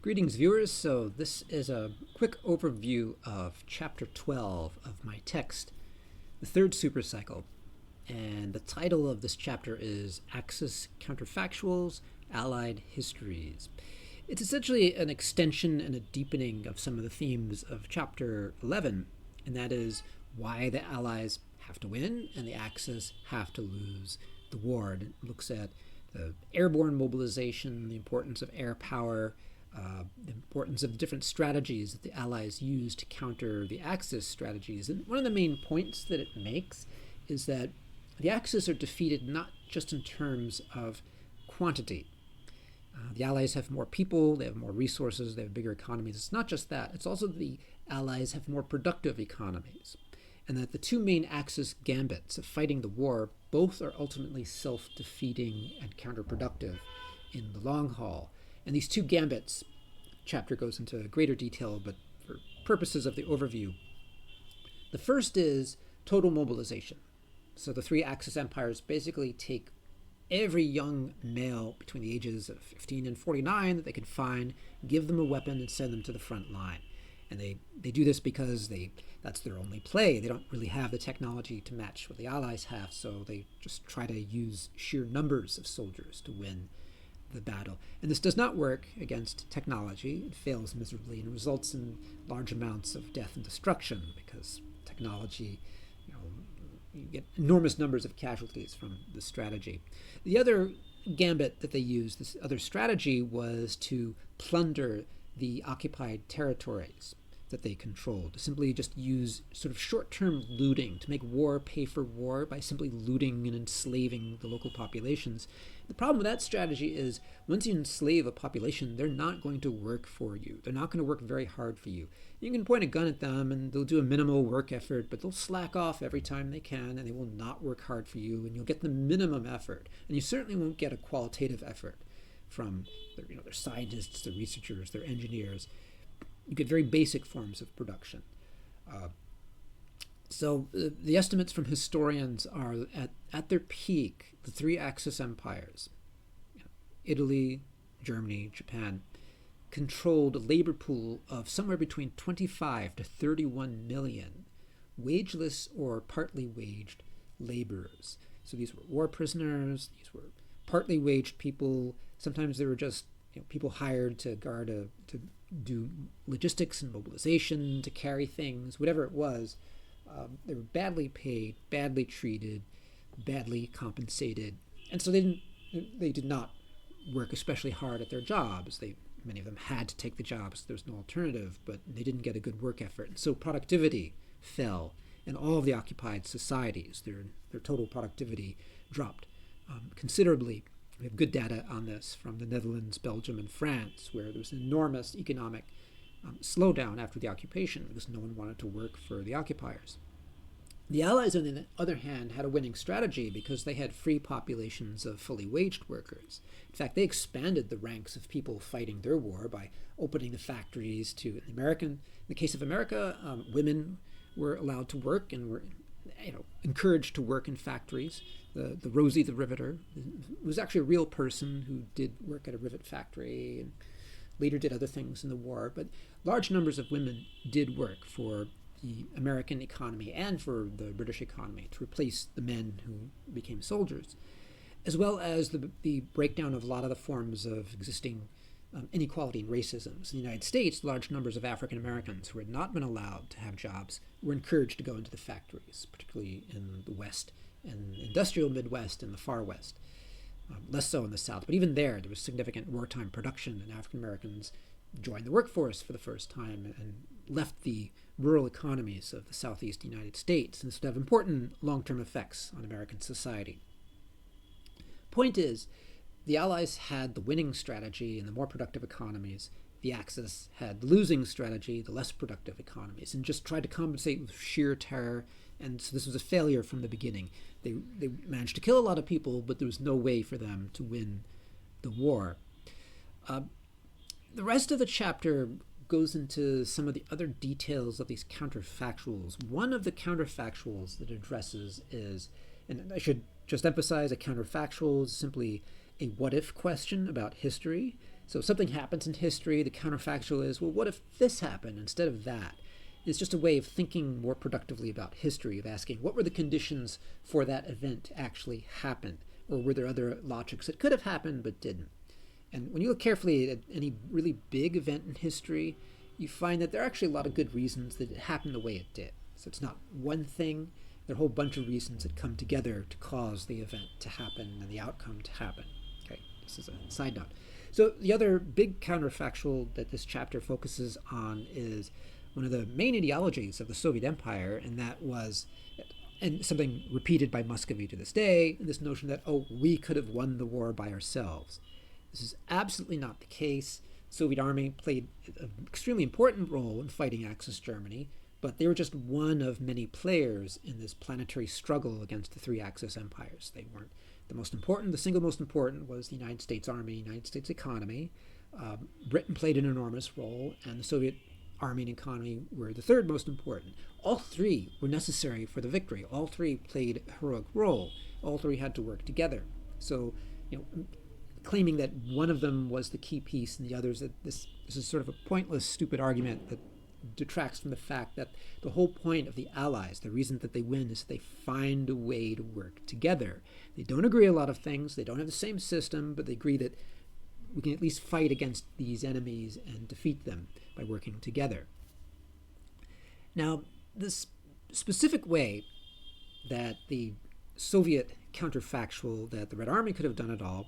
Greetings, viewers. So this is a quick overview of Chapter 12 of my text, the third supercycle. And the title of this chapter is Axis Counterfactuals, Allied Histories. It's essentially an extension and a deepening of some of the themes of Chapter 11, and that is why the Allies have to win and the Axis have to lose the war. It looks at the airborne mobilization, the importance of air power, the importance of different strategies that the Allies use to counter the Axis strategies. And one of the main points that it makes is that the Axis are defeated not just in terms of quantity. The Allies have more people, they have more resources, they have bigger economies. It's not just that, it's also the Allies have more productive economies. And that the two main Axis gambits of fighting the war both are ultimately self-defeating and counterproductive in the long haul. And these two gambits, chapter goes into greater detail, but for purposes of the overview, the first is total mobilization. So the three Axis empires basically take every young male between the ages of 15 and 49 that they can find, give them a weapon, and send them to the front line. And they do this because that's their only play. They don't really have the technology to match what the Allies have, so they just try to use sheer numbers of soldiers to win the battle. And this does not work against technology. It fails miserably and results in large amounts of death and destruction because technology, you get enormous numbers of casualties from the strategy. The other gambit that they used, this other strategy, was to plunder the occupied territories that they controlled, to simply just use sort of short-term looting, to make war pay for war by simply looting and enslaving the local populations. The problem with that strategy is once you enslave a population, they're not going to work for you. They're not going to work very hard for you. You can point a gun at them and they'll do a minimal work effort, but they'll slack off every time they can and they will not work hard for you, and you'll get the minimum effort. And you certainly won't get a qualitative effort from their scientists, their researchers, their engineers. You get very basic forms of production. So the estimates from historians are at their peak, the three Axis empires, Italy, Germany, Japan, controlled a labor pool of somewhere between 25 to 31 million wageless or partly waged laborers. So these were war prisoners, these were partly waged people. Sometimes they were just people hired to to do logistics and mobilization, to carry things, whatever it was. They were badly paid, badly treated, badly compensated, and so they did not work especially hard at their jobs. Many of them had to take the jobs. There was no alternative, but they didn't get a good work effort, and so productivity fell in all of the occupied societies. Their total productivity dropped considerably. We have good data on this from the Netherlands, Belgium, and France, where there was an enormous economic slowdown after the occupation because no one wanted to work for the occupiers. The Allies, on the other hand, had a winning strategy because they had free populations of fully waged workers. In fact, they expanded the ranks of people fighting their war by opening the factories to in the case of America, women were allowed to work and were encouraged to work in factories. The Rosie the Riveter was actually a real person who did work at a rivet factory and later did other things in the war, but large numbers of women did work for the American economy and for the British economy to replace the men who became soldiers, as well as the breakdown of a lot of the forms of existing inequality and racism. So in the United States, large numbers of African Americans who had not been allowed to have jobs were encouraged to go into the factories, particularly in the West and industrial Midwest and the far West. Less so in the South, but even there was significant wartime production, and African Americans joined the workforce for the first time and left the rural economies of the Southeast United States, and this would have important long-term effects on American society. Point is, the Allies had the winning strategy in the more productive economies. The Axis had the losing strategy, the less productive economies, and just tried to compensate with sheer terror. And so this was a failure from the beginning. They managed to kill a lot of people, but there was no way for them to win the war. The rest of the chapter goes into some of the other details of these counterfactuals. One of the counterfactuals that it addresses is, and I should just emphasize, a counterfactual is simply a what-if question about history. So something happens in history, the counterfactual is, well, what if this happened instead of that? It's just a way of thinking more productively about history, of asking what were the conditions for that event to actually happen, or were there other logics that could have happened but didn't? And when you look carefully at any really big event in history, you find that there are actually a lot of good reasons that it happened the way it did. So it's not one thing, there are a whole bunch of reasons that come together to cause the event to happen and the outcome to happen. Okay, this is a side note. So the other big counterfactual that this chapter focuses on is one of the main ideologies of the Soviet Empire, and that was, and something repeated by Muscovy to this day, this notion that, oh, we could have won the war by ourselves. This is absolutely not the case. The Soviet army played an extremely important role in fighting Axis Germany, but they were just one of many players in this planetary struggle against the three Axis empires. They weren't the most important. The single most important was the United States Army, United States economy. Britain played an enormous role, and the Soviet army and economy were the third most important. All three were necessary for the victory. All three played a heroic role. All three had to work together. So, claiming that one of them was the key piece and the others, that this is sort of a pointless, stupid argument that detracts from the fact that the whole point of the Allies, the reason that they win, is they find a way to work together. They don't agree on a lot of things. They don't have the same system, but they agree that we can at least fight against these enemies and defeat them by working together. Now, this specific way that the Soviet counterfactual, that the Red Army could have done it all,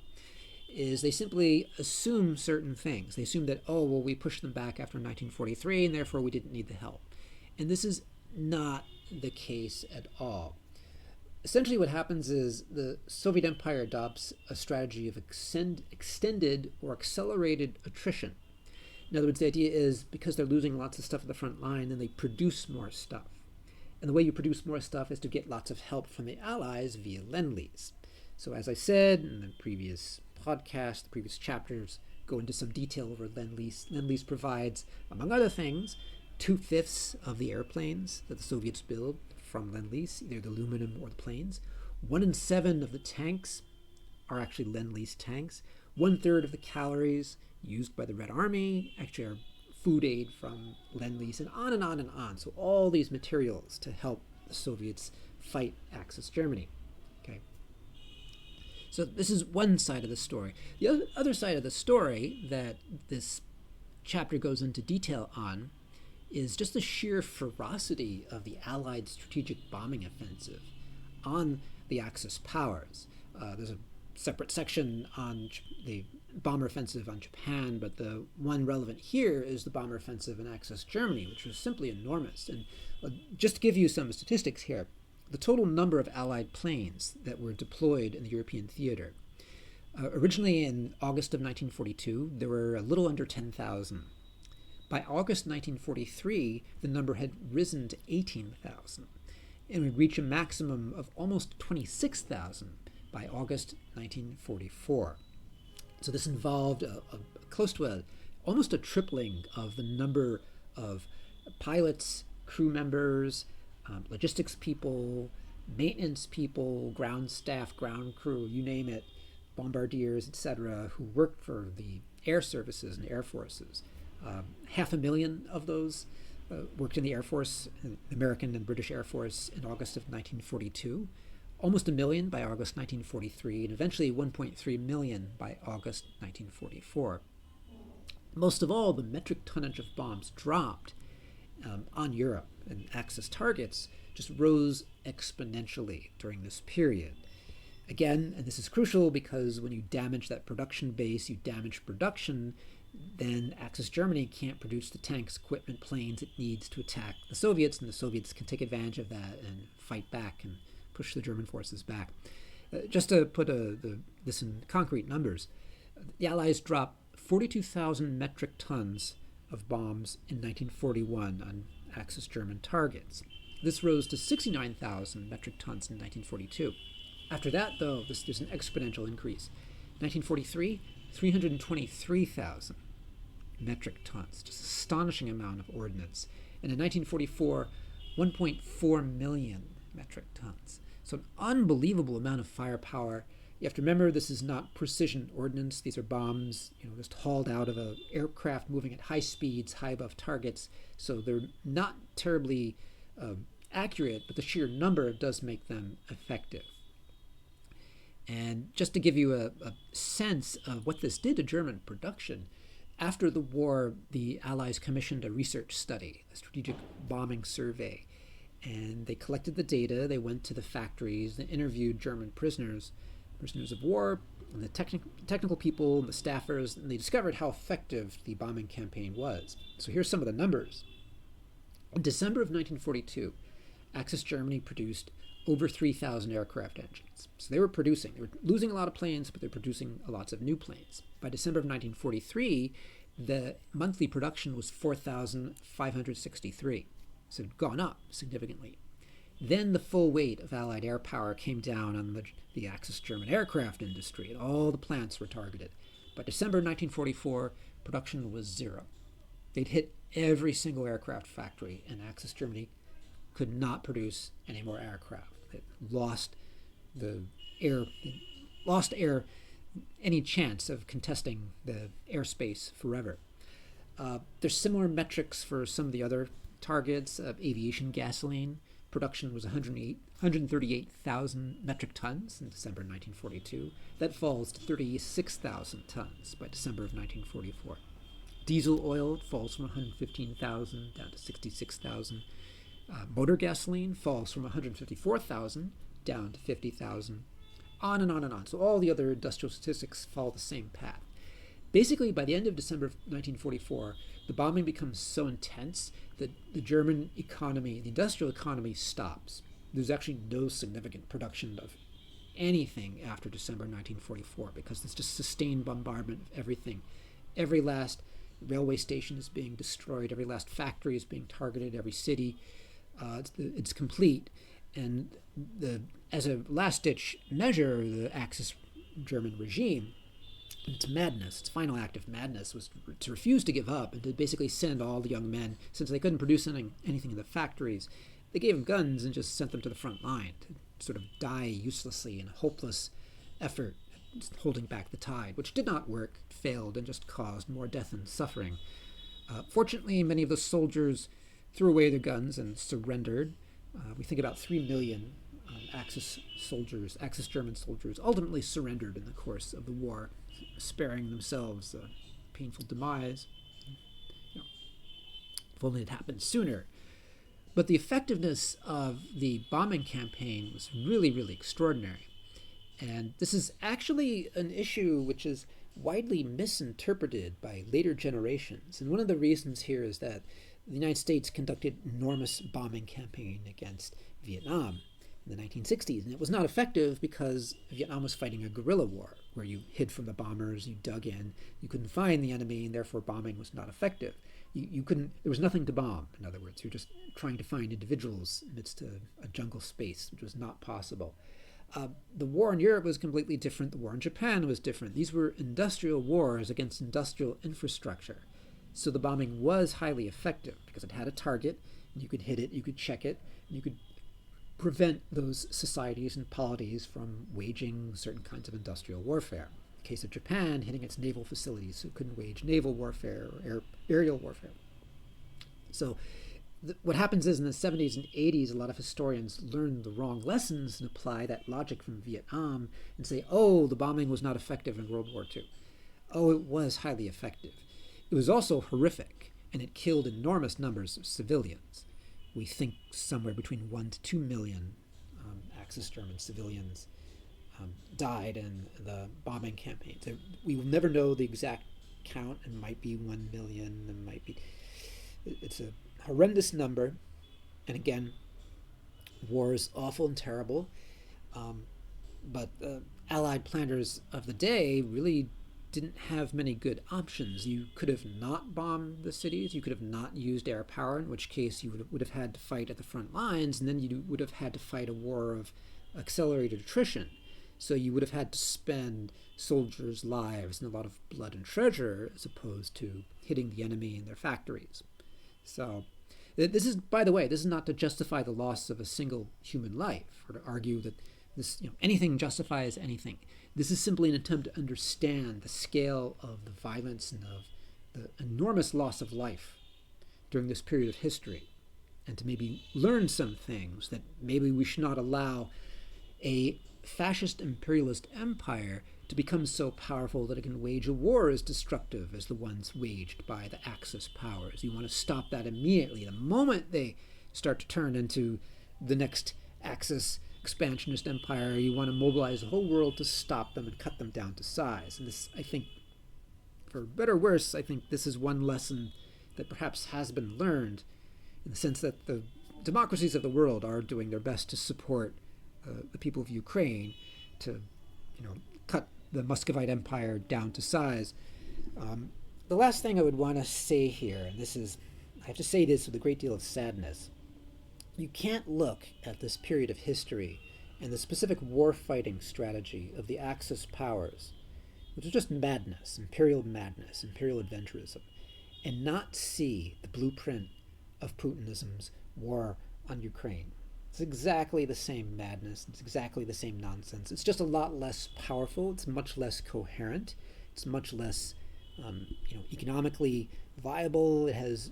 is they simply assume certain things. They assume that, oh, well, we pushed them back after 1943, and therefore we didn't need the help. And this is not the case at all. Essentially what happens is the Soviet Empire adopts a strategy of extended or accelerated attrition. In other words, the idea is because they're losing lots of stuff at the front line, then they produce more stuff. And the way you produce more stuff is to get lots of help from the Allies via Lend-Lease. So as I said in the previous podcast, the previous chapters go into some detail over Lend-Lease. Lend-Lease provides, among other things, 2/5 of the airplanes that the Soviets build from Lend-Lease, either the aluminum or the planes. 1 in 7 of the tanks are actually Lend-Lease tanks. 1/3 of the calories used by the Red Army actually are food aid from Lend-Lease, and on and on and on. So all these materials to help the Soviets fight Axis Germany. Okay. So this is one side of the story. The other side of the story that this chapter goes into detail on is just the sheer ferocity of the Allied strategic bombing offensive on the Axis powers. There's a separate section on the bomber offensive on Japan, but the one relevant here is the bomber offensive in Axis Germany, which was simply enormous. And just to give you some statistics here, the total number of Allied planes that were deployed in the European theater. Originally in August of 1942, there were a little under 10,000. By August 1943, the number had risen to 18,000, and would reach a maximum of almost 26,000 by August 1944. So this involved close to almost a tripling of the number of pilots, crew members, logistics people, maintenance people, ground staff, ground crew, you name it, bombardiers, etc., who worked for the air services and air forces. 500,000 of those worked in the Air Force, American and British Air Force, in August of 1942. Almost 1 million by August 1943, and eventually 1.3 million by August 1944. Most of all, the metric tonnage of bombs dropped on Europe, and Axis targets just rose exponentially during this period. Again, and this is crucial because when you damage that production base, you damage production, then Axis Germany can't produce the tanks, equipment, planes it needs to attack the Soviets, and the Soviets can take advantage of that and fight back and push the German forces back. Just to put this in concrete numbers, the Allies dropped 42,000 metric tons of bombs in 1941 on Axis German targets. This rose to 69,000 metric tons in 1942. After that, though, there's an exponential increase. 1943, 323,000 metric tons, just an astonishing amount of ordnance. And in 1944, 1.4 million metric tons. So an unbelievable amount of firepower You have to remember this is not precision ordnance. These are bombs, just hauled out of an aircraft moving at high speeds, high above targets. So they're not terribly accurate, but the sheer number does make them effective. And just to give you a sense of what this did to German production, after the war, the Allies commissioned a research study, a strategic bombing survey. And they collected the data, they went to the factories, they interviewed German prisoners of war, and the technical people, and the staffers, and they discovered how effective the bombing campaign was. So here's some of the numbers. In December of 1942, Axis Germany produced over 3,000 aircraft engines. So they were losing a lot of planes, but they're producing lots of new planes. By December of 1943, the monthly production was 4,563. So it had gone up significantly. Then the full weight of Allied air power came down on the Axis German aircraft industry, and all the plants were targeted. By December 1944, production was zero. They'd hit every single aircraft factory, and Axis Germany could not produce any more aircraft. It lost any chance of contesting the airspace forever. There's similar metrics for some of the other targets. Aviation gasoline production was 138,000 metric tons in December 1942. That falls to 36,000 tons by December of 1944. Diesel oil falls from 115,000 down to 66,000. Motor gasoline falls from 154,000 down to 50,000. On and on and on. So all the other industrial statistics follow the same path. Basically, by the end of December of 1944, the bombing becomes so intense that the German economy, the industrial economy, stops. There's actually no significant production of anything after December 1944 because there's just sustained bombardment of everything. Every last railway station is being destroyed. Every last factory is being targeted. Every city. It's complete. And as a last-ditch measure, the Axis German regime, its madness, its final act of madness, was to refuse to give up and to basically send all the young men, since they couldn't produce anything in the factories, they gave them guns and just sent them to the front line to sort of die uselessly in a hopeless effort, holding back the tide, which did not work, failed, and just caused more death and suffering. Fortunately, many of the soldiers threw away their guns and surrendered. We think about 3 million Axis German soldiers, ultimately surrendered in the course of the war, sparing themselves a painful demise. If only it happened sooner. But the effectiveness of the bombing campaign was really, really extraordinary. And this is actually an issue which is widely misinterpreted by later generations. And one of the reasons here is that the United States conducted an enormous bombing campaign against Vietnam in the 1960s. And it was not effective because Vietnam was fighting a guerrilla war where you hid from the bombers, you dug in, you couldn't find the enemy, and therefore bombing was not effective. You couldn't, there was nothing to bomb, in other words. You're just trying to find individuals amidst a jungle space, which was not possible. The war in Europe was completely different. The war in Japan was different. These were industrial wars against industrial infrastructure. So the bombing was highly effective because it had a target, and you could hit it, you could check it, and you could prevent those societies and polities from waging certain kinds of industrial warfare. In the case of Japan, hitting its naval facilities, so it couldn't wage naval warfare or aerial warfare. So what happens is in the 70s and 80s, a lot of historians learn the wrong lessons and apply that logic from Vietnam and say, oh, the bombing was not effective in World War II. Oh, it was highly effective. It was also horrific, and it killed enormous numbers of civilians. We think somewhere between 1 to 2 million Axis German civilians died in the bombing campaigns. We will never know the exact count. It might be 1 million. It might be. It's a horrendous number. And again, war is awful and terrible. But Allied planners of the day really didn't have many good options. You could have not bombed the cities. You could have not used air power, in which case you would have had to fight at the front lines, and then you would have had to fight a war of accelerated attrition. So you would have had to spend soldiers' lives and a lot of blood and treasure as opposed to hitting the enemy in their factories. So this is, by the way, this is not to justify the loss of a single human life or to argue that This, anything justifies anything. This is simply an attempt to understand the scale of the violence and of the enormous loss of life during this period of history, and to maybe learn some things that maybe we should not allow a fascist imperialist empire to become so powerful that it can wage a war as destructive as the ones waged by the Axis powers. You want to stop that immediately. The moment they start to turn into the next Axis expansionist empire, you want to mobilize the whole world to stop them and cut them down to size. And this, I think, for better or worse, I think this is one lesson that perhaps has been learned, in the sense that the democracies of the world are doing their best to support the people of Ukraine to, cut the Muscovite Empire down to size. The last thing I would want to say here, and I have to say this with a great deal of sadness, you can't look at this period of history and the specific war-fighting strategy of the Axis powers, which was just madness, imperial adventurism, and not see the blueprint of Putinism's war on Ukraine. It's exactly the same madness. It's exactly the same nonsense. It's just a lot less powerful. It's much less coherent. It's much less, economically viable. It has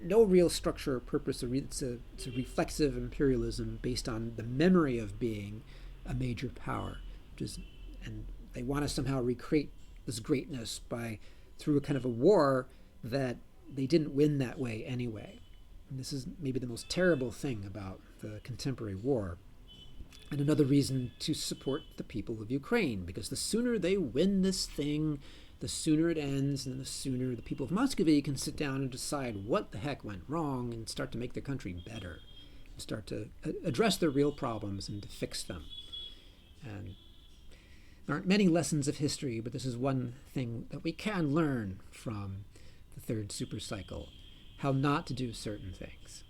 no real structure or purpose. It's a reflexive imperialism based on the memory of being a major power, and they want to somehow recreate this greatness through a kind of a war that they didn't win that way anyway. And this is maybe the most terrible thing about the contemporary war, and another reason to support the people of Ukraine, because the sooner they win this thing, the sooner it ends, and the sooner the people of Muscovy can sit down and decide what the heck went wrong and start to make their country better, and start to address their real problems and to fix them. And there aren't many lessons of history, but this is one thing that we can learn from the third supercycle: how not to do certain things.